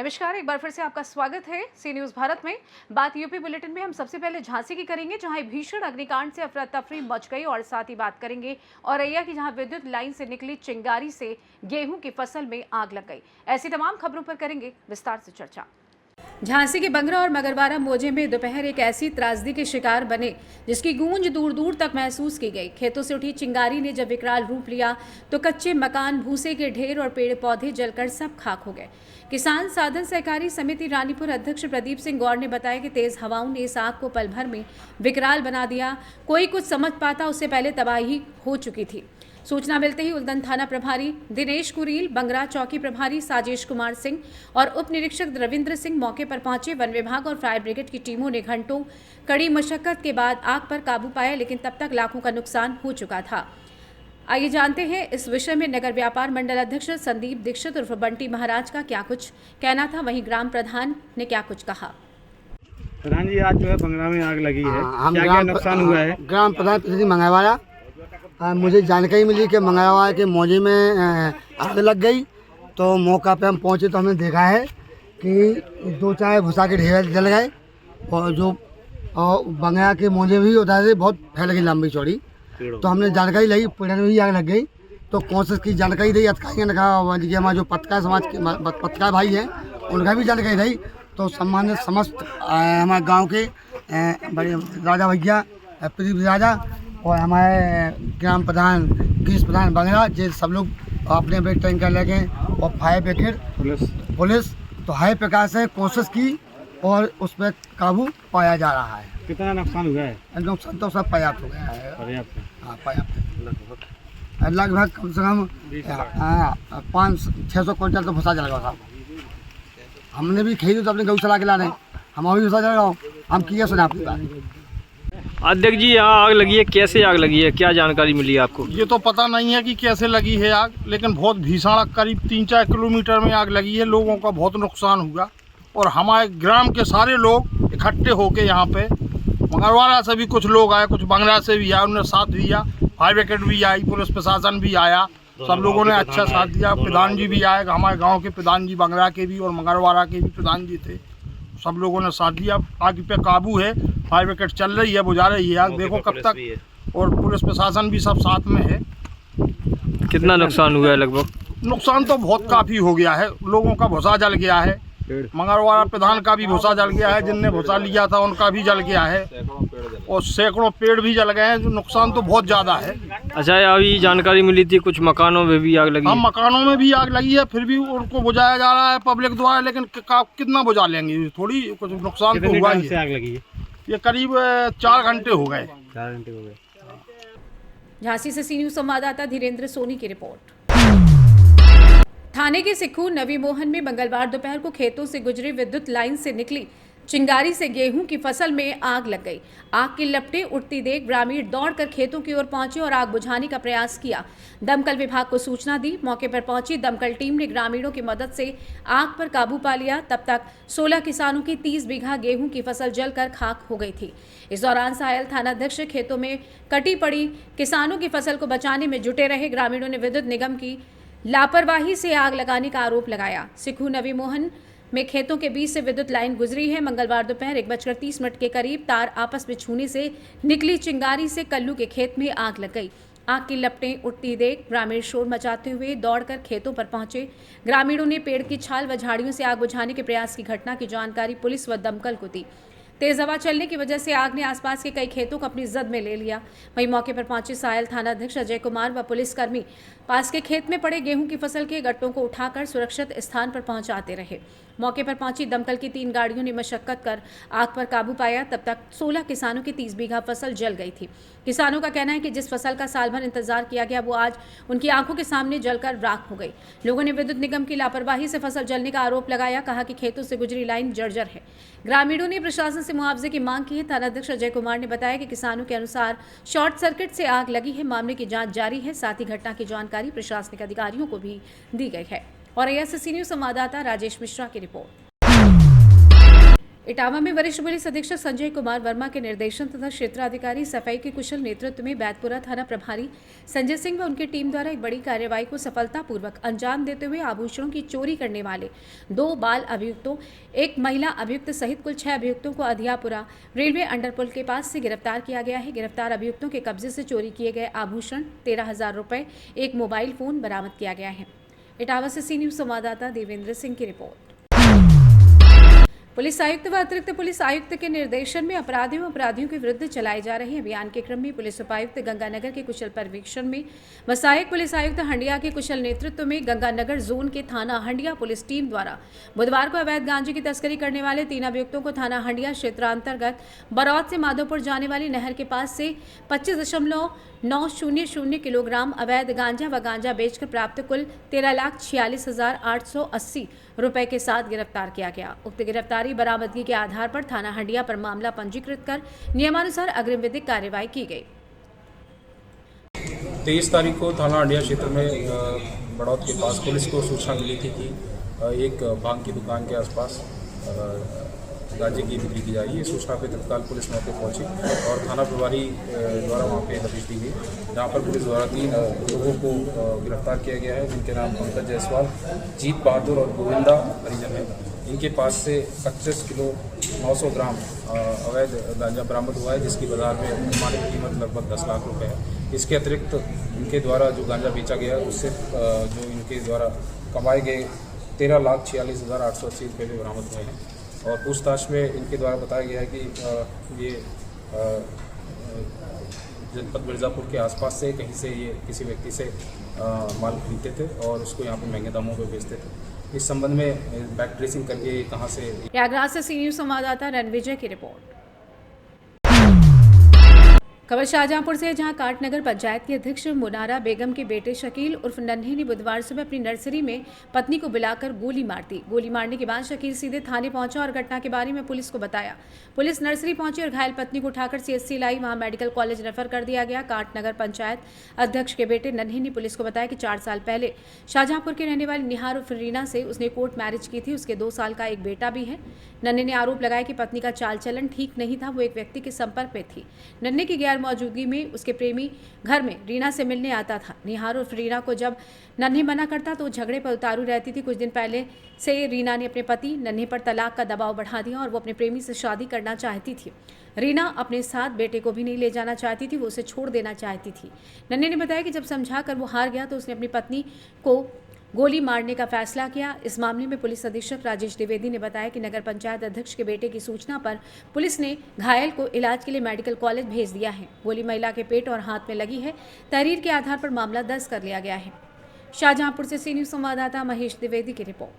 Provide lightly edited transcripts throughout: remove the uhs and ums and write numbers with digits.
नमस्कार, एक बार फिर से आपका स्वागत है सी न्यूज भारत में। बात यूपी बुलेटिन में हम सबसे पहले झांसी की करेंगे, जहां भीषण अग्निकांड से अफरा तफरी मच गई, और साथ ही बात करेंगे औरैया की, जहां विद्युत लाइन से निकली चिंगारी से गेहूं की फसल में आग लग गई। ऐसी तमाम खबरों पर करेंगे विस्तार से चर्चा। झांसी के बंगरा और मगरवाड़ा मोजे में दोपहर एक ऐसी त्रासदी के शिकार बने जिसकी गूंज दूर दूर तक महसूस की गई। खेतों से उठी चिंगारी ने जब विकराल रूप लिया तो कच्चे मकान, भूसे के ढेर और पेड़ पौधे जलकर सब खाक हो गए। किसान साधन सहकारी समिति रानीपुर अध्यक्ष प्रदीप सिंह गौर ने बताया कि तेज हवाओं ने इस आग को पल भर में विकराल बना दिया। कोई कुछ समझ पाता उससे पहले तबाही हो चुकी थी। सूचना मिलते ही उल्दन थाना प्रभारी दिनेश कुरील, बंगरा चौकी प्रभारी साजेश कुमार सिंह और उप निरीक्षक रविंद्र सिंह मौके पर पहुंचे। वन विभाग और फायर ब्रिगेड की टीमों ने घंटों कड़ी मशक्कत के बाद आग पर काबू पाया, लेकिन तब तक लाखों का नुकसान हो चुका था। आइए जानते हैं इस विषय में नगर व्यापार मंडल अध्यक्ष संदीप दीक्षित उर्फ बंटी महाराज का क्या कुछ कहना था, वहीं ग्राम प्रधान ने क्या कुछ कहा। प्रधान जी, आज जो है बंगला में आग लगी है, क्या नुकसान हुआ है? ग्राम प्रधान मंगलवाड़ा, मुझे जानकारी मिली कि मंगलवाड़ा के मौजे में आग लग गई। तो मौका पे हम पहुंचे तो हमने देखा है कि दो चार भूसा के ढेर जल गए, और जो बंगला के मौजे भी उधर से बहुत फैल गई, लंबी चौड़ी। तो हमने जानकारी ली, पेड़ में भी आग लग गई। तो कोशिश की जानकारी दी अधिकारियों ने कहा, हमारे जो पत्रकार समाज के पत्रकार भाई हैं उनका भी जानकारी दी। तो सम्मानित समस्त हमारे गांव के बड़े राजा भैया, प्रदीप राजा और हमारे ग्राम प्रधान कृषि प्रधान बंगला, ये सब लोग अपने अपने टैंकर लेके और फायर ब्रिगेड पुलिस तो हाई प्रकार से कोशिश की और उस पर काबू पाया जा रहा है। कितना नुकसान हुआ है? नुकसान तो सब पर्याप्त हो गया है। पर्याप्त? हाँ, पर्याप्त लगभग कम से कम 500-600 क्विंटल तो भूसा जल गया था। हमने भी खेती तो अपने गौशाला के ला रहे, हम भी भूसा जल गया। हम किया सुना आपकी बात। अध्यक्ष जी, यहाँ आग लगी है, कैसे आग लगी है, क्या जानकारी मिली आपको? ये तो पता नहीं है कि कैसे लगी है आग, लेकिन बहुत भीषण, करीब 3-4 किलोमीटर में आग लगी है। लोगों का बहुत नुकसान हुआ और हमारे ग्राम के सारे लोग इकट्ठे होके यहाँ पे, मंगलवाड़ा से भी कुछ लोग आए, कुछ बंगला से भी आए, उन्होंने साथ दिया। फायर ब्रिगेड भी आई, पुलिस प्रशासन भी आया, सब लोगों ने अच्छा साथ दिया। प्रधान जी भी आए, हमारे गाँव के प्रधान जी, बंगला के भी और मंगलवाड़ा के भी प्रधान जी थे, सब लोगों ने साथ दिया। आग पे काबू है, फायर ब्रिगेड चल रही है, बुझा रही है आग, देखो कब तक, और पुलिस प्रशासन भी सब साथ में है। कितना नुकसान हुआ है लगभग? नुकसान तो बहुत काफ़ी हो गया है, लोगों का भूसा जल गया है, मंगलवाड़ा प्रधान का भी भूसा जल गया है, जिनने भूसा लिया था उनका भी जल गया है, और सैकड़ों पेड़ भी जल गए हैं। जो नुकसान तो बहुत ज़्यादा है। अच्छा, अभी जानकारी मिली थी कुछ मकानों में भी आग लगी? हम मकानों में भी आग लगी है, फिर भी उनको बुझाया जा रहा है पब्लिक द्वारा, लेकिन कितना बुझा लेंगे, थोड़ी कुछ नुकसान तो हुआ ही है। आग लगी है? ये करीब 4 घंटे हो गए। 4 घंटे हो गए। झांसी से सी न्यूज संवाददाता धीरेन्द्र सोनी की रिपोर्ट। थाने के सिक्खू नवी मोहन में मंगलवार दोपहर को खेतों से गुजरी विद्युत लाइन से निकली चिंगारी से गेहूं की फसल में आग लग गई। आग की लपटें उठती देख ग्रामीण दौड़कर खेतों की ओर पहुंचे और आग बुझाने का प्रयास किया। दमकल विभाग को सूचना दी, मौके पर पहुंची दमकल टीम ने ग्रामीणों की मदद से आग पर काबू पा लिया। तब तक 16 किसानों की 30 बीघा गेहूं की फसल जलकर खाक हो गई थी। इस दौरान सायल थानाध्यक्ष खेतों में कटी पड़ी किसानों की फसल को बचाने में जुटे रहे। ग्रामीणों ने विद्युत निगम की लापरवाही से आग लगाने का आरोप लगाया। सिक्खू नवी मोहन में खेतों के बीच से विद्युत लाइन गुजरी है। मंगलवार दोपहर 1:30 के करीब तार आपस में छूने से निकली चिंगारी से कल्लू के खेत में आग लग गई। आग की लपटें उठती देख ग्रामीण शोर मचाते हुए दौड़कर खेतों पर पहुंचे। ग्रामीणों ने पेड़ की छाल व झाड़ियों से आग बुझाने के प्रयास की घटना की जानकारी पुलिस व दमकल को दी। तेज हवा चलने की वजह से आग ने आसपास के कई खेतों को अपनी जद में ले लिया। वहीं मौके पर पहुंचे सायल थानाध्यक्ष अजय कुमार व पुलिसकर्मी पास के खेत में पड़े गेहूं की फसल के गट्टों को उठाकर सुरक्षित स्थान पर पहुंचाते रहे। मौके पर पहुंची दमकल की 3 गाड़ियों ने मशक्कत कर आग पर काबू पाया। तब तक 16 किसानों की 30 बीघा फसल जल गई थी। किसानों का कहना है कि जिस फसल का साल भर इंतजार किया गया वो आज उनकी आंखों के सामने जलकर राख हो गई। लोगों ने विद्युत निगम की लापरवाही से फसल जलने का आरोप लगाया, कहा कि खेतों से गुजरी लाइन जर्जर है। ग्रामीणों ने प्रशासन से मुआवजे की मांग की है। थानाध्यक्ष अजय कुमार ने बताया कि किसानों के अनुसार शॉर्ट सर्किट से आग लगी है। मामले की जांच जारी है। साथ ही घटना की जानकारी प्रशासनिक अधिकारियों को भी दी गई है। और सी न्यूज संवाददाता राजेश मिश्रा की रिपोर्ट। इटावा में वरिष्ठ पुलिस अधीक्षक संजय कुमार वर्मा के निर्देशन तथा क्षेत्राधिकारी सफाई के कुशल नेतृत्व में बैतपुरा थाना प्रभारी संजय सिंह व उनकी टीम द्वारा एक बड़ी कार्रवाई को सफलतापूर्वक अंजाम देते हुए आभूषणों की चोरी करने वाले 2 बाल अभियुक्तों, 1 महिला अभियुक्त सहित कुल 6 अभियुक्तों को अधियापुरा रेलवे अंडरपुल के पास से गिरफ्तार किया गया है। गिरफ्तार अभियुक्तों के कब्जे से चोरी किए गए आभूषण, 13,000 रुपए, 1 मोबाइल फोन बरामद किया गया है। इटावा से सी न्यूज संवाददाता देवेंद्र सिंह की रिपोर्ट। पुलिस आयुक्त व अतिरिक्त पुलिस आयुक्त के निर्देशन में अपराधियों के विरुद्ध चलाए जा रहे अभियान के क्रम में पुलिस उपायुक्त गंगानगर के कुशल पर्यवेक्षण में व सहायक पुलिस आयुक्त हंडिया के कुशल नेतृत्व में गंगानगर जोन के थाना हंडिया पुलिस टीम द्वारा बुधवार को अवैध गांजे की तस्करी करने वाले 3 अभियुक्तों को थाना हंडिया क्षेत्रांतर्गत बरौत से माधोपुर जाने वाली नहर के पास से 25.900 किलोग्राम अवैध गांजा व गांजा बेचकर प्राप्त कुल 13,46,880 रुपए के साथ गिरफ्तार किया गया। उक्त गिरफ्तारी बरामदगी के आधार पर थाना हंडिया पर मामला पंजीकृत कर नियमानुसार अग्रिम विधिक कार्रवाई की गई। 23 तारीख को थाना हंडिया क्षेत्र में बड़ौत के पास पुलिस को सूचना मिली थी कि एक भांग की दुकान के आसपास गांजे की बिक्री की जा रही है। सूचना पे तत्काल पुलिस मौके पहुंची और थाना प्रभारी द्वारा वहां पे दबिश दी गई, जहां पर पुलिस द्वारा 3 लोगों को गिरफ्तार किया गया है, जिनके नाम पंकज जायसवाल, जीत बहादुर और गोविंदा परिजन है। इनके पास से 25 किलो 900 ग्राम अवैध गांजा बरामद हुआ है, जिसकी बाजार में अनुमानित कीमत लगभग 10 लाख रुपए है। इसके अतिरिक्त इनके द्वारा जो गांजा बेचा गया उससे जो इनके द्वारा कमाए गए 13,46,880 रुपये भी बरामद हुए हैं। और पूछताछ में इनके द्वारा बताया गया है कि ये जनपद मिर्ज़ापुर के आसपास से कहीं से ये किसी व्यक्ति से माल खरीदते थे और उसको यहाँ पे महंगे दामों पे बेचते थे। इस संबंध में बैक ट्रेसिंग करके कहाँ से। प्रयागराज से सी न्यूज संवाददाता रणविजय की रिपोर्ट। खबर शाहजहांपुर से, जहां काटनगर पंचायत की अध्यक्ष मुनारा बेगम के बेटे शकील उर्फ नन्हे ने बुधवार सुबह अपनी नर्सरी में पत्नी को बुलाकर गोली मार दी। गोली मारने के बाद शकील सीधे थाने पहुंचा और घटना के बारे में पुलिस को बताया। पुलिस नर्सरी पहुंची और घायल पत्नी को उठाकर CHC लाई, वहां मेडिकल कॉलेज रेफर कर दिया गया। काटनगर पंचायत अध्यक्ष के बेटे नन्हे ने पुलिस को बताया कि 4 साल पहले शाहजहांपुर के रहने वाली निहार उर्फ रीना से उसने कोर्ट मैरिज की थी। उसके 2 साल का एक बेटा भी है। नन्हे ने आरोप लगाया कि पत्नी का चाल चलन ठीक नहीं था, वो एक व्यक्ति के संपर्क में थी। नन्हे की गैर मौजूदगी में उसके प्रेमी घर में रीना से मिलने आता था। निहार उर्फ रीना को जब नन्हे मना करता तो झगड़े पर उतारू रहती थी। कुछ दिन पहले से रीना ने अपने पति नन्हे पर तलाक का दबाव बढ़ा दिया और वो अपने प्रेमी से शादी करना चाहती थी। रीना अपने साथ बेटे को भी नहीं ले जाना चाहती थी, वो उसे छोड़ देना चाहती थी। नन्हे ने बताया कि जब समझा कर वो हार गया तो उसने अपनी पत्नी को गोली मारने का फैसला किया। इस मामले में पुलिस अधीक्षक राजेश द्विवेदी ने बताया कि नगर पंचायत अध्यक्ष के बेटे की सूचना पर पुलिस ने घायल को इलाज के लिए मेडिकल कॉलेज भेज दिया है। गोली महिला के पेट और हाथ में लगी है। तहरीर के आधार पर मामला दर्ज कर लिया गया है। शाहजहांपुर से सी न्यूज संवाददाता महेश द्विवेदी की रिपोर्ट।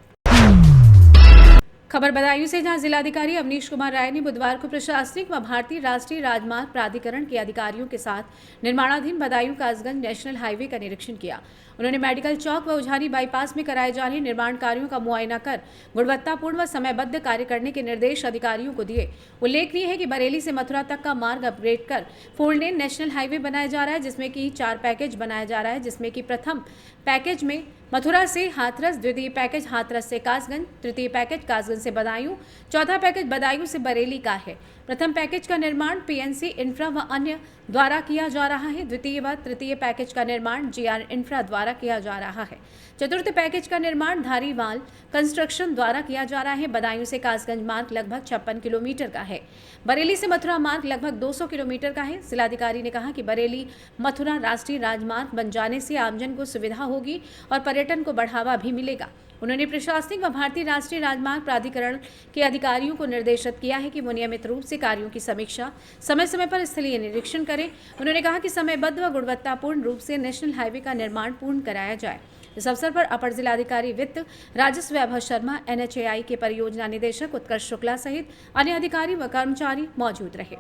खबर बदायूं से, जहां जिलाधिकारी अवनीश कुमार राय ने बुधवार को प्रशासनिक व भारतीय राष्ट्रीय राजमार्ग प्राधिकरण के अधिकारियों के साथ निर्माणाधीन बदायूं कासगंज नेशनल हाईवे का निरीक्षण किया। उन्होंने मेडिकल चौक व उझारी बाईपास में कराए जा रहे निर्माण कार्यों का मुआयना कर गुणवत्तापूर्ण व समयबद्ध कार्य करने के निर्देश अधिकारियों को दिए। उल्लेखनीय है कि बरेली से मथुरा तक का मार्ग अपग्रेड कर 4 लेन नेशनल हाईवे बनाया जा रहा है, जिसमें कि 4 पैकेज बनाया जा रहा है, जिसमें कि प्रथम पैकेज में मथुरा से हाथरस, द्वितीय पैकेज हाथरस से कासगंज, तृतीय पैकेज कासगंज से बदायूं, चौथा पैकेज बदायूं से बरेली का है। प्रथम पैकेज का निर्माण PNC इंफ्रा व अन्य द्वारा किया जा रहा है। द्वितीय व तृतीय पैकेज का निर्माण GR इंफ्रा द्वारा किया जा रहा है। चतुर्थ पैकेज का निर्माण धारीवाल कंस्ट्रक्शन द्वारा किया जा रहा है। बदायूं से कासगंज मार्ग लगभग 56 किलोमीटर का है। बरेली से मथुरा मार्ग लगभग 200 किलोमीटर का है। जिलाधिकारी ने कहा कि बरेली मथुरा राष्ट्रीय राजमार्ग बन जाने से आमजन को सुविधा होगी और पर्यटन को बढ़ावा भी मिलेगा। उन्होंने प्रशासनिक व भारतीय राष्ट्रीय राजमार्ग प्राधिकरण के अधिकारियों को निर्देशित किया है कि वो नियमित रूप से कार्यों की समीक्षा, समय समय पर स्थलीय निरीक्षण करें। उन्होंने कहा कि समयबद्ध व गुणवत्तापूर्ण रूप से नेशनल हाईवे का निर्माण पूर्ण कराया जाए। इस अवसर पर अपर जिलाधिकारी वित्त राजस्व वैभव शर्मा, NHAI के परियोजना निदेशक उत्कर्ष शुक्ला सहित अन्य अधिकारी व कर्मचारी मौजूद रहे।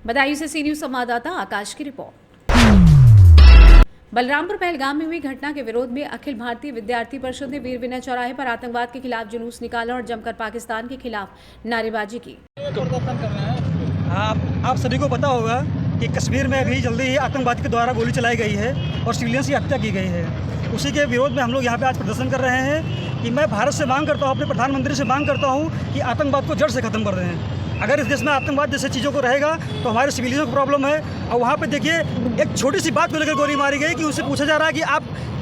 बदायूं से सी न्यूज संवाददाता आकाश की रिपोर्ट। बलरामपुर पहलगाम में हुई घटना के विरोध में अखिल भारतीय विद्यार्थी परिषद ने वीर विनय चौराहे पर आतंकवाद के खिलाफ जुलूस निकाला और जमकर पाकिस्तान के खिलाफ नारेबाजी की। आप सभी को पता होगा कि कश्मीर में अभी जल्दी ही आतंकवाद के द्वारा गोली चलाई गई है। और सिविलियंस की हत्या की गई है। उसी के विरोध में हम लोग यहाँ पे आज प्रदर्शन कर रहे हैं कि मैं भारत से मांग करता हूँ, अपने प्रधानमंत्री से मांग करता हूँ कि आतंकवाद को जड़ से ख़त्म कर दें। अगर इस देश में आतंकवाद जैसे चीज़ों को रहेगा तो हमारे सिविलियंस को प्रॉब्लम है। और वहाँ पे देखिए एक छोटी सी बात को लेकर गोली मारी गई कि उससे पूछा जा रहा है कि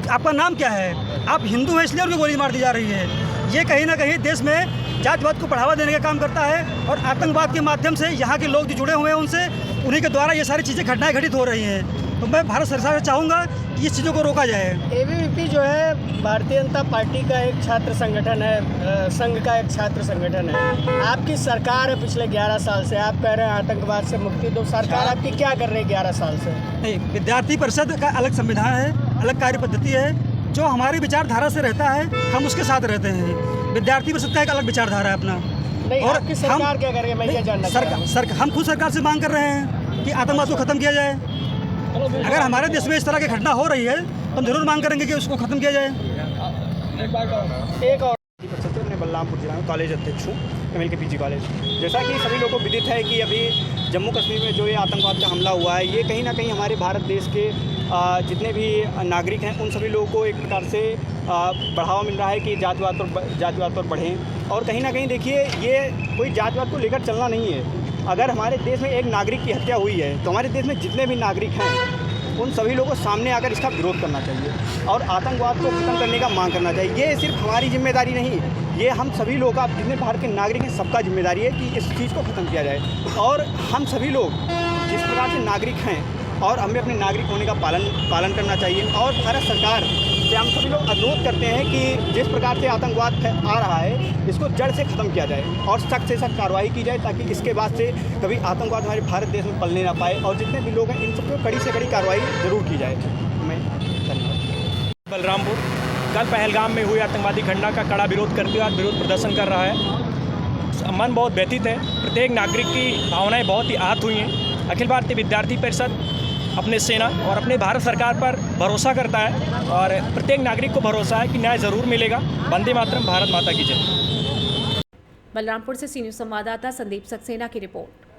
आपका नाम क्या है, आप हिंदू हैं इसलिए उनको गोली मार दी जा रही है। ये कहीं ना कहीं देश में जातिवाद को बढ़ावा देने का काम करता है और आतंकवाद के माध्यम से यहाँ के लोग जो जुड़े हुए हैं उनसे उन्हीं के द्वारा ये सारी चीज़ें घटनाएं घटित हो रही हैं। तो मैं भारत सरकार से चाहूँगा कि इस चीज़ों को रोका जाए। एबीवीपी जो है भारतीय जनता पार्टी का एक छात्र संगठन है, संघ का एक छात्र संगठन है। आपकी सरकार है पिछले 11 साल से, आप कह रहे हैं आतंकवाद से मुक्ति दो, सरकार आपकी क्या कर रही है 11 साल से? नहीं, विद्यार्थी परिषद का अलग संविधान है, अलग कार्य पद्धति है। जो हमारी विचारधारा से रहता है हम उसके साथ रहते हैं। विद्यार्थी परिषद का एक अलग विचारधारा है अपना। नहीं, और आपकी सरकार क्या कर रही है, मैं ये जानना चाहता हूं। हम खुद सरकार से मांग कर रहे हैं कि आतंकवाद को ख़त्म किया जाए। अगर हमारे देश में इस तरह की घटना हो रही है तो हम जरूर मांग करेंगे कि उसको ख़त्म किया जाए। एक और मैं बलरामपुर जिला में कॉलेज अध्यक्ष हूँ, MLK PG कॉलेज। जैसा कि सभी लोगों को विदित है कि अभी जम्मू कश्मीर में जो ये आतंकवाद का हमला हुआ है, ये कहीं ना कहीं हमारे भारत देश के जितने भी नागरिक हैं उन सभी लोगों को एक प्रकार से बढ़ावा मिल रहा है कि जातिवाद पर बढ़ें। और कहीं ना कहीं देखिए ये कोई जातिवाद को लेकर चलना नहीं है। अगर हमारे देश में एक नागरिक की हत्या हुई है तो हमारे देश में जितने भी नागरिक हैं उन सभी लोगों को सामने आकर इसका विरोध करना चाहिए और आतंकवाद को खत्म करने का मांग करना चाहिए। ये सिर्फ हमारी जिम्मेदारी नहीं, ये हम सभी लोगों का, जितने भारत के नागरिक हैं सबका जिम्मेदारी है कि इस चीज़ को ख़त्म किया जाए। और हम सभी लोग जिस प्रकार से नागरिक हैं और हमें अपने नागरिक होने का पालन करना चाहिए। और भारत सरकार से हम सभी लोग अनुरोध करते हैं कि जिस प्रकार से आतंकवाद आ रहा है इसको जड़ से ख़त्म किया जाए और सख्त से सख्त कार्रवाई की जाए ताकि इसके बाद से कभी आतंकवाद हमारे भारत देश में पलने ना पाए। और जितने भी लोग हैं इन सबको कड़ी से कड़ी कार्रवाई ज़रूर की जाए। मैं धन्यवाद। बलरामपुर कल पहलगाम में हुई आतंकवादी घटना का कड़ा विरोध करते हुए आज विरोध प्रदर्शन कर रहा है। मन बहुत व्यथित है, प्रत्येक नागरिक की भावनाएं बहुत ही आहत हुई हैं। अखिल भारतीय विद्यार्थी परिषद अपने सेना और अपने भारत सरकार पर भरोसा करता है और प्रत्येक नागरिक को भरोसा है कि न्याय ज़रूर मिलेगा। वंदे मातरम, भारत माता की जय। बलरामपुर से सी न्यूज़ संवाददाता संदीप सक्सेना की रिपोर्ट।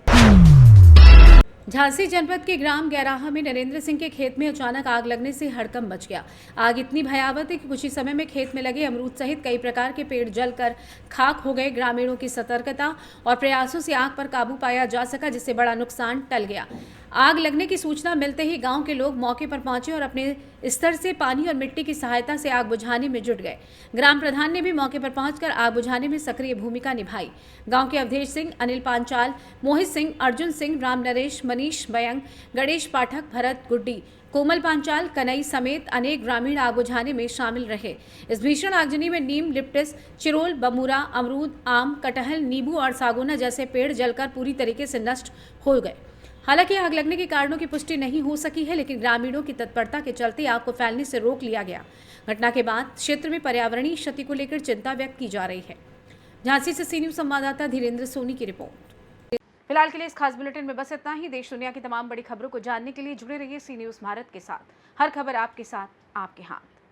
झांसी जनपद के ग्राम गैराहा में नरेंद्र सिंह के खेत में अचानक आग लगने से हड़कंप मच गया। आग इतनी भयावह थी कि कुछ ही समय में खेत में लगे अमरूद सहित कई प्रकार के पेड़ जलकर खाक हो गए। ग्रामीणों की सतर्कता और प्रयासों से आग पर काबू पाया जा सका, जिससे बड़ा नुकसान टल गया। आग लगने की सूचना मिलते ही गांव के लोग मौके पर पहुंचे और अपने स्तर से पानी और मिट्टी की सहायता से आग बुझाने में जुट गए। ग्राम प्रधान ने भी मौके पर पहुंचकर आग बुझाने में सक्रिय भूमिका निभाई। गांव के अवधेश सिंह, अनिल पांचाल, मोहित सिंह, अर्जुन सिंह, राम नरेश, मनीष मयंग, गणेश पाठक, भरत गुड्डी, कोमल पांचाल, कनई समेत अनेक ग्रामीण आग बुझाने में शामिल रहे। इस भीषण आगजनी में नीम, लिप्टिस, चिरोल, बमूरा, अमरूद, आम, कटहल, नींबू और सागौना जैसे पेड़ जलकर पूरी तरीके से नष्ट हो गए। हालांकि आग लगने के कारणों की पुष्टि नहीं हो सकी है, लेकिन ग्रामीणों की तत्परता के चलते आग को फैलने से रोक लिया गया। घटना के बाद क्षेत्र में पर्यावरणीय क्षति को लेकर चिंता व्यक्त की जा रही है। झांसी से सी न्यूज़ संवाददाता धीरेन्द्र सोनी की रिपोर्ट। फिलहाल के लिए इस खास बुलेटिन में बस इतना ही। देश दुनिया की तमाम बड़ी खबरों को जानने के लिए जुड़े रहिए सी न्यूज़ भारत के साथ। हर खबर आपके साथ, आपके हाथ।